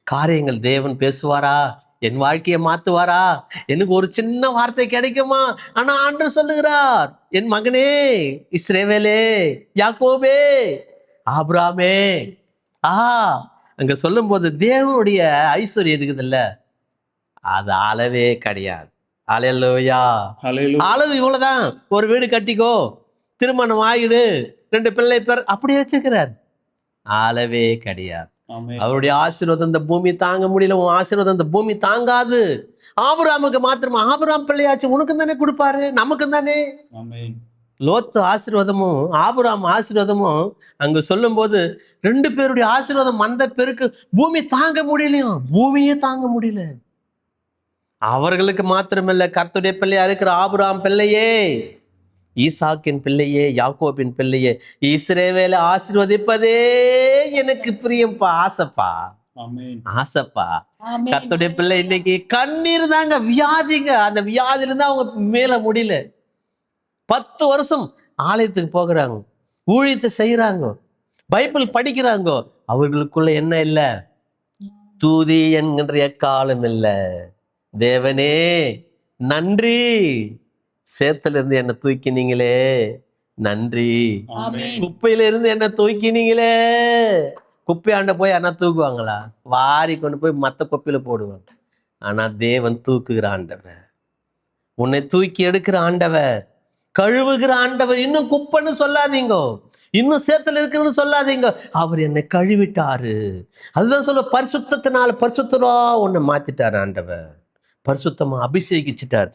காரியங்கள் தேவன் பேசுவாரா? என் வாழ்க்கையை மாத்துவாரா? எனக்கு ஒரு சின்ன வார்த்தை கிடைக்குமா? ஆனா ஆண்டவர் சொல்லுகிறார், என் மகனே இஸ்ரவேலே, யாக்கோபே, ஆபிராமே. ஆ அங்க சொல்லும் போது தேவனுடைய ஐஸ்வர்யம் இருக்குதுல்ல, அது அளவே கிடையாது. அல்லேலூயா. ஹalleluya. அளவு இவ்வளவுதான். ஒரு வீடு கட்டிக்கோ, திருமணம் ஆயிடு, 2 பிள்ளை பேர், அப்படியே வச்சுக்கிறார். அளவே கிடையாது. ஆமென். அவருடைய ஆசீர்வாதம் இந்த பூமி தாங்க முடியல. உன் ஆசீர்வாதம் இந்த பூமி தாங்காது. ஆபிரகாமுக்கு மாத்திரமா? ஆபிரகாம் பிள்ளையாச்சு, உனக்கும் தானே கொடுப்பாரு, நமக்கும் தானே. ஆமென். லோத்து ஆசீர்வாதமும் ஆபிரகாம் ஆசீர்வாதமும் அங்க சொல்லும் போது 2 பேருடைய ஆசீர்வாதம் வந்த பேருக்கு பூமி தாங்க முடியலையும், பூமியே தாங்க முடியல. அவர்களுக்கு மாத்திரமல்ல, கர்த்தருடைய பிள்ளையா இருக்கிற ஆபிரகாம் பிள்ளையே, ஈசாக்கின் பிள்ளையே, யாக்கோபின் பிள்ளையே, இஸ்ரவேலை ஆசீர்வதிப்பதே எனக்கு பிரியம்பா, ஆசைப்பா, ஆமென். ஆசைப்பா. ஆமென். கர்த்தருடைய பிள்ளை இன்னைக்கு கண்ணீர் தாங்க, வியாதிங்க. அந்த வியாதியில இருந்து அவங்க மேல முடியல. 10 வருஷம் ஆலயத்துக்கு போகிறாங்க, ஊழியத்தை செய்யறாங்க, பைபிள் படிக்கிறாங்க. அவர்களுக்குள்ள என்ன இல்ல? தூதி என்கின்ற எக்காலம் இல்ல. தேவனே நன்றி, சேத்துல இருந்து என்ன தூக்கினீங்களே நன்றி. ஆமென். குப்பையில இருந்து என்ன தூக்கினீங்களே. குப்பையாண்ட போய் அண்ணா தூக்குவாங்களா? வாரி கொண்டு போய் மத்த குப்பையில போடுவாங்க. ஆனா தேவன் தூக்குகிற ஆண்டவர், உன்னை தூக்கி எடுக்கிற ஆண்டவர், கழுவுகிற ஆண்டவர். இன்னும் குப்பைன்னு சொல்லாதீங்க, இன்னும் சேத்துல இருக்குன்னு சொல்லாதீங்க. அவர் என்னை கழுவிட்டாரு. அதுதான் சொல்ல, பரிசுத்தத்தினால பரிசுத்தரா உன்னை மாத்திட்டார் ஆண்டவர், பரிசுத்தமா அபிஷேகிச்சிட்டார்.